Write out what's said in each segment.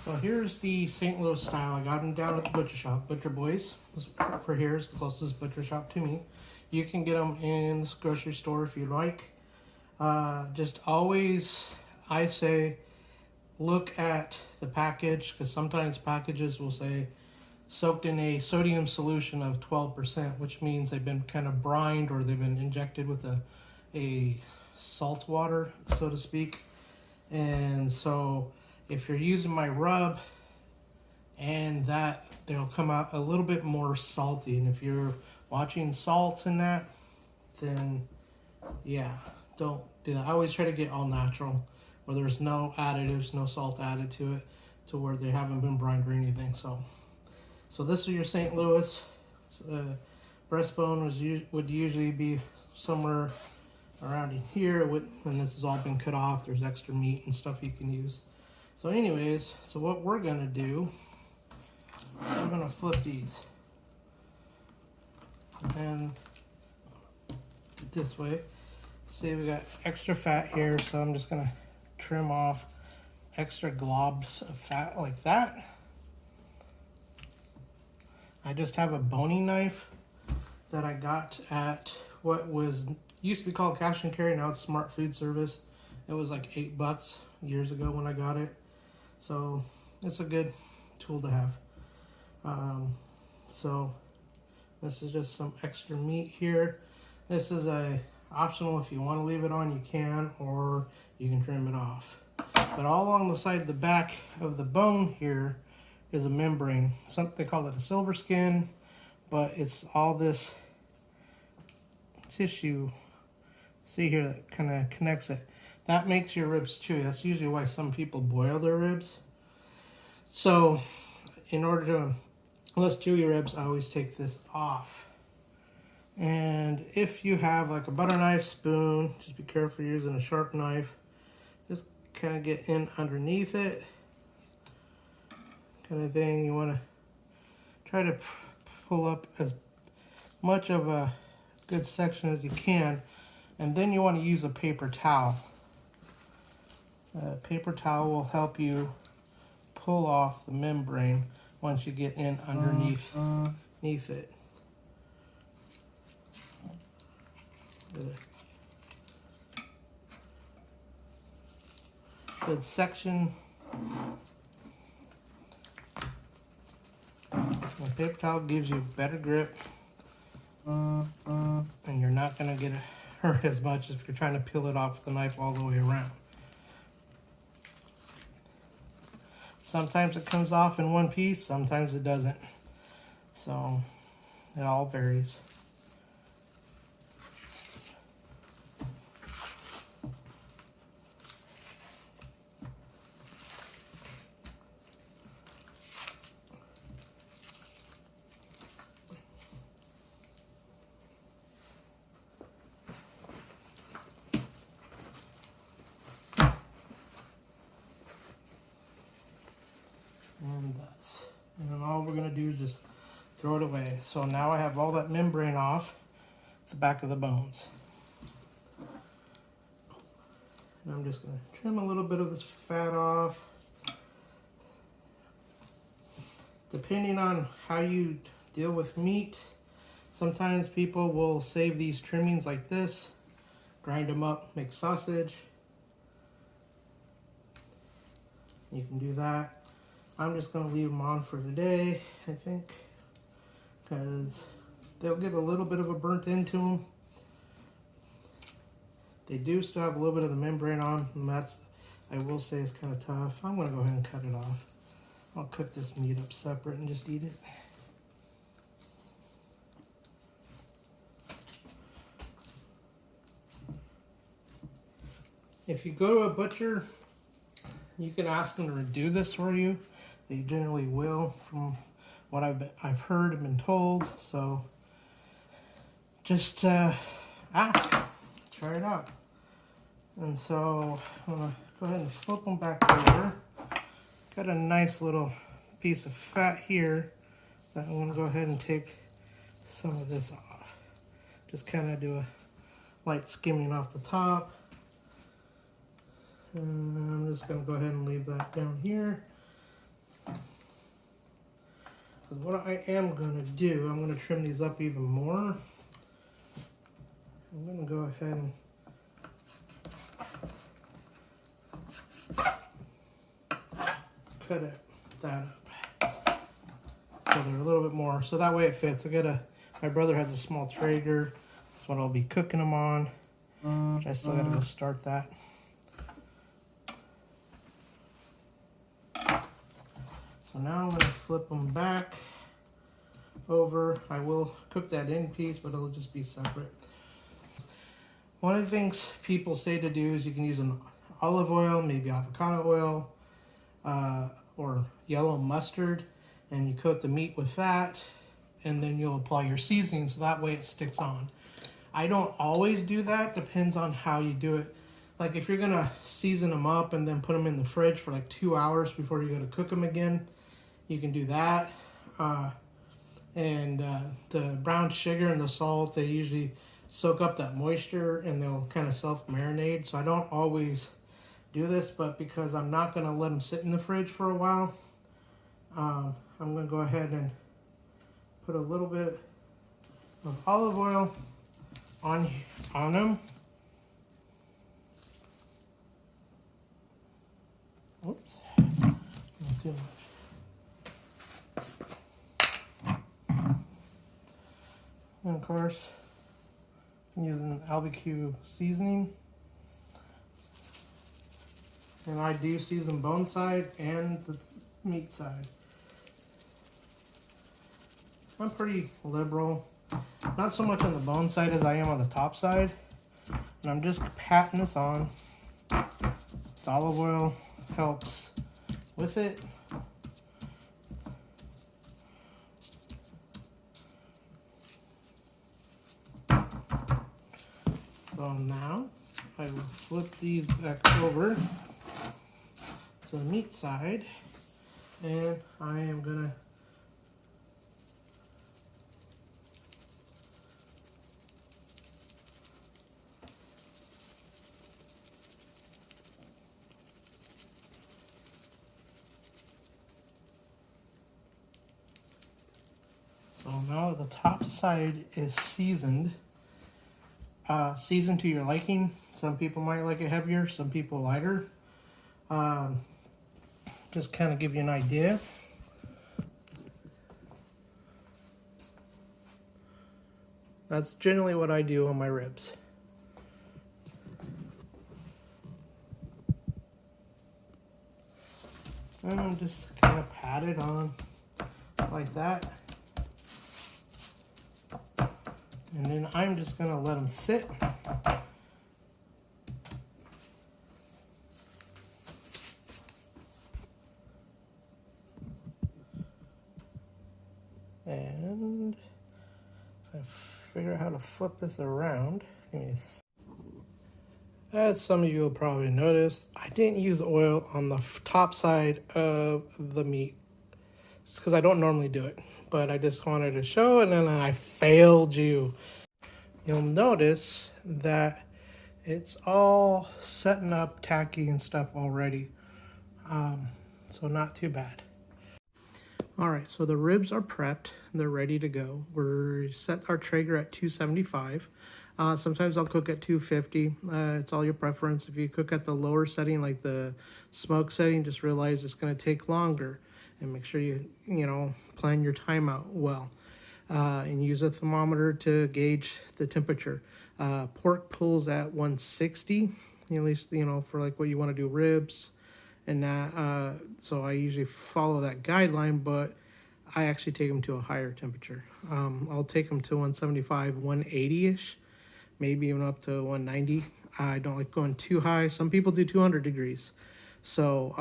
So here's the St. Louis style. I got them down at the butcher shop. Butcher Boys for here is the closest butcher shop to me. You can get them in the grocery store if you like. Just always, I say, look at the package, because sometimes packages will say soaked in a sodium solution of 12%, which means they've been kind of brined or they've been injected with a salt water, so to speak. And so if you're using my rub and that, they'll come out a little bit more salty. And if you're watching salt in that, then yeah, don't do that. I always try to get all natural, where there's no additives, no salt added to it, to where they haven't been brined or anything. So this is your St. Louis. Breastbone would usually be somewhere around in here. When this has all been cut off, there's extra meat and stuff you can use. So anyways, so what we're gonna do, we're gonna flip these and this way. See, we got extra fat here, so I'm just gonna trim off extra globs of fat like that. I just have a boning knife that I got at what used to be called Cash and Carry, now it's Smart Food Service. It was like $8 years ago when I got it. So it's a good tool to have. So this is just some extra meat here. This is optional. If you want to leave it on, you can, or you can trim it off. But all along the side of the back of the bone here is a membrane. They call it a silver skin, but it's all this tissue, see here, that kind of connects it. That makes your ribs chewy. That's usually why some people boil their ribs. So in order to less chewy ribs, I always take this off. And if you have like a butter knife, spoon, just be careful using a sharp knife. Just kind of get in underneath it, kind of thing. You want to try to pull up as much of a good section as you can, and then you want to use a paper towel. A paper towel will help you pull off the membrane once you get in underneath it. Good section. The paper towel gives you better grip, and you're not going to get hurt as much if you're trying to peel it off with the knife all the way around. Sometimes it comes off in one piece, sometimes it doesn't. So it all varies. And then all we're going to do is just throw it away. So now I have all that membrane off the back of the bones. And I'm just going to trim a little bit of this fat off. Depending on how you deal with meat, sometimes people will save these trimmings like this, grind them up, make sausage. You can do that. I'm just going to leave them on for today, I think, because they'll get a little bit of a burnt end to them. They do still have a little bit of the membrane on, and that's, I will say, is kind of tough. I'm going to go ahead and cut it off. I'll cook this meat up separate and just eat it. If you go to a butcher, you can ask them to do this for you. They generally will, from what I've heard and been told. So just ask, try it out. And so I'm gonna go ahead and flip them back over. Got a nice little piece of fat here that I'm gonna go ahead and take some of this off. Just kind of do a light skimming off the top. And I'm just gonna go ahead and leave that down here. Because what I am going to do, I'm going to trim these up even more. I'm going to go ahead and cut that up. So they're a little bit more, so that way it fits. My brother has a small Traeger. That's what I'll be cooking them on. Which I still gotta go start that. So now I'm gonna flip them back over. I will cook that in piece, but it'll just be separate. One of the things people say to do is you can use an olive oil, maybe avocado oil, or yellow mustard, and you coat the meat with that, and then you'll apply your seasoning so that way it sticks on. I don't always do that, depends on how you do it. Like if you're gonna season them up and then put them in the fridge for like 2 hours before you go to cook them again, you can do that. The brown sugar and the salt, they usually soak up that moisture and they'll kind of self-marinate. So I don't always do this, but because I'm not gonna let them sit in the fridge for a while, I'm gonna go ahead and put a little bit of olive oil on them. Oops, not too much. And of course, I'm using AlbyQ seasoning. And I do season bone side and the meat side. I'm pretty liberal. Not so much on the bone side as I am on the top side. And I'm just patting this on. The olive oil helps with it. So now I will flip these back over to the meat side, and I am gonna so now the top side is seasoned. Seasoned to your liking. Some people might like it heavier, some people lighter. Just kind of give you an idea. That's generally what I do on my ribs. And I'm just kind of pat it on like that. And then I'm just going to let them sit. And I figure out how to flip this around. As some of you will probably notice, I didn't use oil on the top side of the meat. Just because I don't normally do it. But I just wanted to show, and then I failed you. You'll notice that it's all setting up tacky and stuff already. So not too bad. All right, so the ribs are prepped. They're ready to go. We're set our Traeger at 275. Sometimes I'll cook at 250. It's all your preference. If you cook at the lower setting, like the smoke setting, just realize it's going to take longer. And make sure you plan your time out well. And use a thermometer to gauge the temperature. Pork pulls at 160, at least, for like what you want to do, ribs and that. So I usually follow that guideline, but I actually take them to a higher temperature. I'll take them to 175, 180-ish, maybe even up to 190. I don't like going too high. Some people do 200 degrees. So,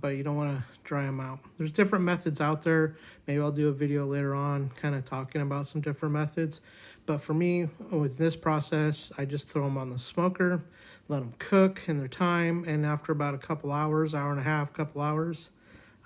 but you don't want to dry them out. There's different methods out there. Maybe I'll do a video later on kind of talking about some different methods. But for me, with this process, I just throw them on the smoker, let them cook in their time. And after about a couple hours, hour and a half, couple hours,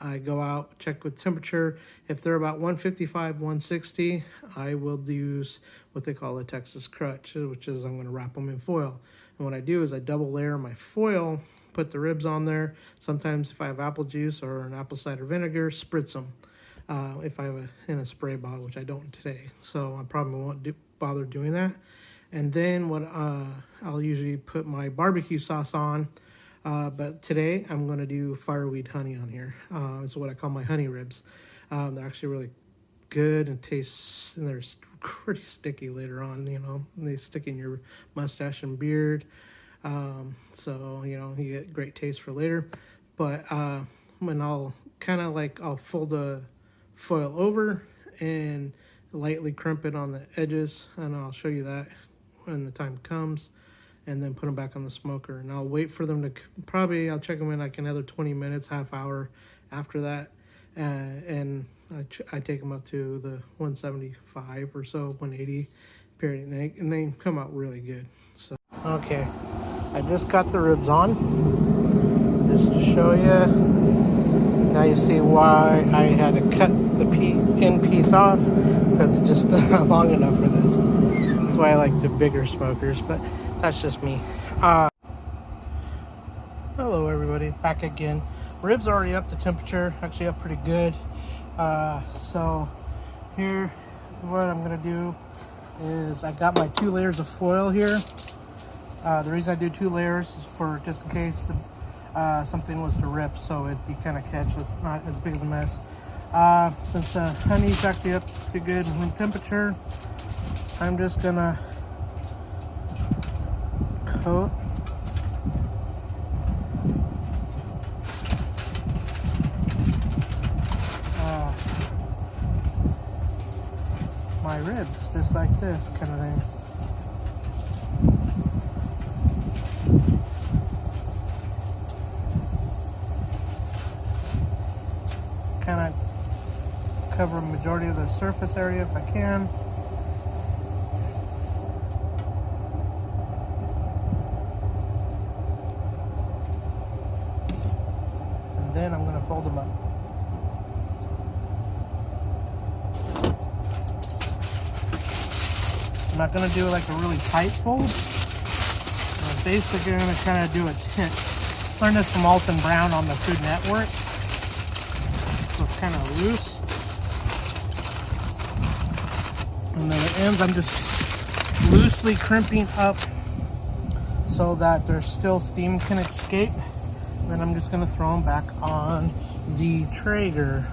I go out, check with temperature. If they're about 155, 160, I will use what they call a Texas crutch, which is I'm going to wrap them in foil. And what I do is I double layer my foil, put the ribs on there. Sometimes if I have apple juice or an apple cider vinegar, spritz them. if I have in a spray bottle, which I don't today. So I probably won't bother doing that. And then what I'll usually put my barbecue sauce on. But today I'm going to do fireweed honey on here. It's what I call my honey ribs. They're actually really good and taste, and they're pretty sticky later on. You know, they stick in your mustache and beard. So you know, you get great taste for later. But when I'll fold the foil over and lightly crimp it on the edges, and I'll show you that when the time comes, and then put them back on the smoker. And I'll wait for them to I'll check them in like another 20 minutes, half hour after that, and I take them up to the 175 or so, 180 period, and they come out really good. So okay, I just got the ribs on just to show you. Now you see why I had to cut the end piece off, because it's just not long enough for this. That's why I like the bigger smokers, but that's just me. Hello everybody, back again. Ribs are already up to temperature, actually up pretty good. So here, what I'm gonna do is I got my 2 layers of foil here. The reason I do 2 layers is for just in case something was to rip, so you kind of catch it's not as big of a mess. Since the honey's actually up to good room temperature, I'm just gonna coat my ribs just like this kind of thing. Kind of cover a majority of the surface area if I can. And then I'm going to fold them up. I'm not going to do like a really tight fold. I'm basically going to kind of do a tint. Learned this from Alton Brown on the Food Network. So it's kind of loose. And then the ends I'm just loosely crimping up so that there's still steam can escape. Then I'm just going to throw them back on the Traeger.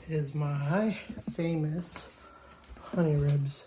is my famous honey ribs.